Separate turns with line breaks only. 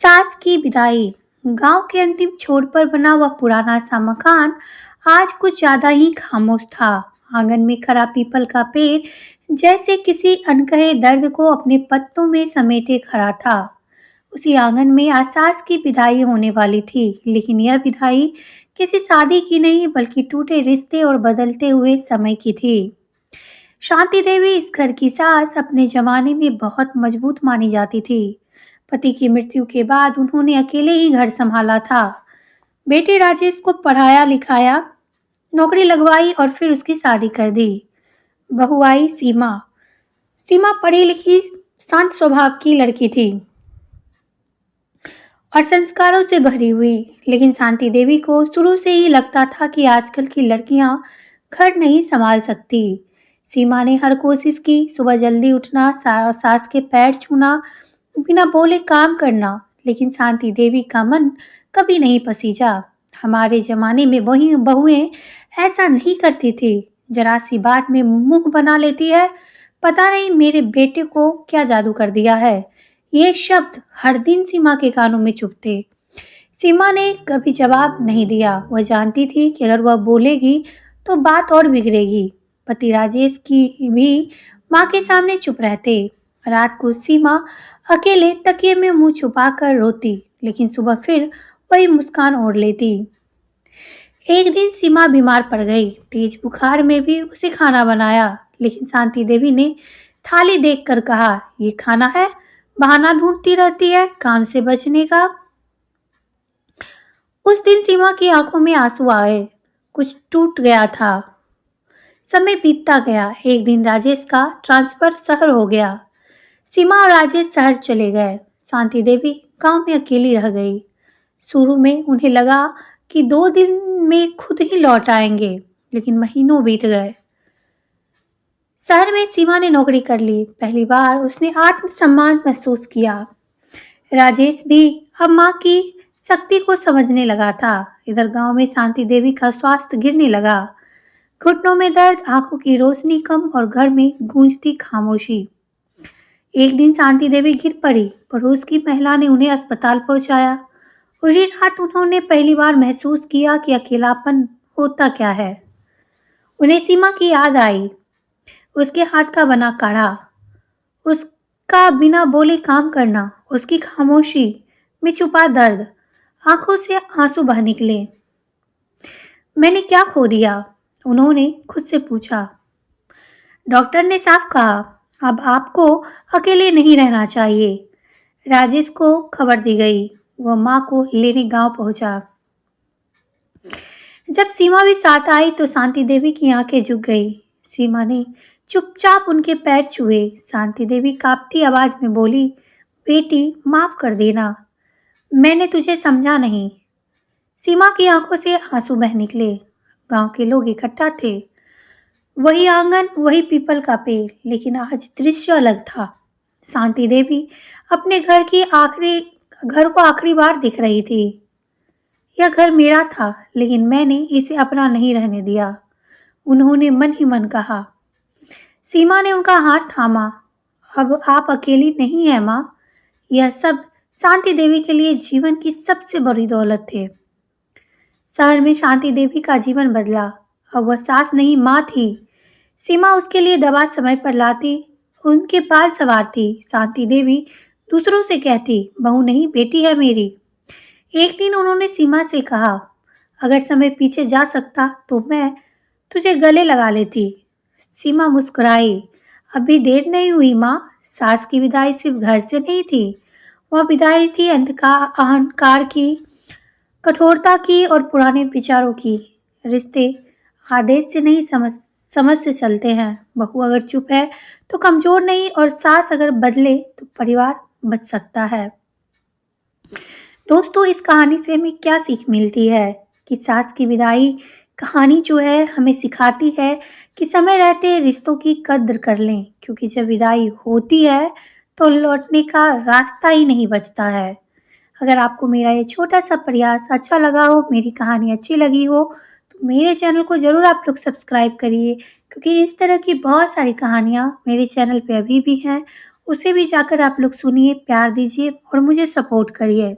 सास की विदाई। गांव के अंतिम छोर पर बना वह पुराना सा मकान आज कुछ ज्यादा ही खामोश था। आंगन में खड़ा पीपल का पेड़ जैसे किसी अनकहे दर्द को अपने पत्तों में समेटे खड़ा था। उसी आंगन में आज सास की विदाई होने वाली थी, लेकिन यह विदाई किसी शादी की नहीं बल्कि टूटे रिश्ते और बदलते हुए समय की थी। शांति देवी इस घर की सास अपने जमाने में बहुत मजबूत मानी जाती थी। पति की मृत्यु के बाद उन्होंने अकेले ही घर संभाला था। बेटे राजेश को पढ़ाया लिखाया, नौकरी लगवाई और फिर उसकी शादी कर दी। बहू आई सीमा। सीमा पढ़ी लिखी, शांत स्वभाव की लड़की थी और संस्कारों से भरी हुई। लेकिन शांति देवी को शुरू से ही लगता था कि आजकल की लड़कियां घर नहीं संभाल सकती। सीमा ने हर कोशिश की, सुबह जल्दी उठना, सास के पैर छूना, बिना बोले काम करना, लेकिन शांति देवी का मन कभी नहीं पसीजा। हमारे जमाने में वही बहुएं ऐसा नहीं करती थी। जरा सी बात में मुंह बना लेती है, पता नहीं मेरे बेटे को क्या जादू कर दिया है। ये शब्द हर दिन सीमा के कानों में चुभते। सीमा ने कभी जवाब नहीं दिया। वह जानती थी कि अगर वह बोलेगी तो बात और बिगड़ेगी। पति राजेश की भी माँ के सामने चुप रहते। रात को सीमा अकेले तकिए में मुंह छुपाकर रोती, लेकिन सुबह फिर वही मुस्कान ओढ़ लेती। एक दिन सीमा बीमार पड़ गई। तेज बुखार में भी उसे खाना बनाया, लेकिन शांति देवी ने थाली देखकर कहा, ये खाना है? बहाना ढूंढती रहती है काम से बचने का। उस दिन सीमा की आंखों में आंसू आए। कुछ टूट गया था। समय बीतता गया। एक दिन राजेश का ट्रांसफर शहर हो गया। सीमा और राजेश शहर चले गए। शांति देवी गांव में अकेली रह गई। शुरू में उन्हें लगा कि 2 दिन में खुद ही लौट आएंगे, लेकिन महीनों बीत गए। शहर में सीमा ने नौकरी कर ली। पहली बार उसने आत्मसम्मान महसूस किया। राजेश भी अब माँ की शक्ति को समझने लगा था। इधर गांव में शांति देवी का स्वास्थ्य गिरने लगा। घुटनों में दर्द, आंखों की रोशनी कम और घर में गूंजती खामोशी। एक दिन शांति देवी गिर पड़ी। पड़ोस की महिला ने उन्हें अस्पताल पहुंचाया। उसी रात उन्होंने पहली बार महसूस किया कि अकेलापन होता क्या है। उन्हें सीमा की याद आई, उसके हाथ का बना काढ़ा, उसका बिना बोले काम करना, उसकी खामोशी में छुपा दर्द। आंखों से आंसू बह निकले। मैंने क्या खो दिया? उन्होंने खुद से पूछा। डॉक्टर ने साफ कहा, अब आपको अकेले नहीं रहना चाहिए। राजेश को खबर दी गई। वह माँ को लेने गांव पहुंचा। जब सीमा भी साथ आई तो शांति देवी की आंखें झुक गई। सीमा ने चुपचाप उनके पैर छुए। शांति देवी कांपती आवाज में बोली, बेटी माफ कर देना, मैंने तुझे समझा नहीं। सीमा की आंखों से आंसू बह निकले। गांव के लोग इकट्ठा थे। वही आंगन, वही पीपल का पेड़, लेकिन आज दृश्य अलग था। शांति देवी अपने घर को आखिरी बार दिख रही थी। यह घर मेरा था, लेकिन मैंने इसे अपना नहीं रहने दिया, उन्होंने मन ही मन कहा। सीमा ने उनका हाथ थामा। अब आप अकेली नहीं है माँ। यह सब शांति देवी के लिए जीवन की सबसे बड़ी दौलत थे। शहर में शांति देवी का जीवन बदला। अब वह सास नहीं, माँ थी। सीमा उसके लिए दवा समय पर लाती, उनके बाल संवारती। शांति देवी दूसरों से कहती, बहू नहीं बेटी है मेरी। एक दिन उन्होंने सीमा से कहा, अगर समय पीछे जा सकता तो मैं तुझे गले लगा लेती। सीमा मुस्कुराई। अभी देर नहीं हुई माँ। सास की विदाई सिर्फ घर से नहीं थी, वह विदाई थी अहंकार की, कठोरता की और पुराने विचारों की। रिश्ते आदेश से नहीं, समझ से चलते हैं। बहू अगर चुप है तो कमजोर नहीं, और सास अगर बदले तो परिवार बच सकता है। दोस्तों, इस कहानी से हमें क्या सीख मिलती है कि सास की विदाई कहानी जो है हमें सिखाती है कि समय रहते रिश्तों की कद्र कर लें, क्योंकि जब विदाई होती है तो लौटने का रास्ता ही नहीं बचता है। अगर आपको मेरा ये छोटा सा प्रयास अच्छा लगा हो, मेरी कहानी अच्छी लगी हो, तो मेरे चैनल को ज़रूर आप लोग सब्सक्राइब करिए, क्योंकि इस तरह की बहुत सारी कहानियाँ मेरे चैनल पे अभी भी हैं उसे भी जाकर आप लोग सुनिए, प्यार दीजिए और मुझे सपोर्ट करिए।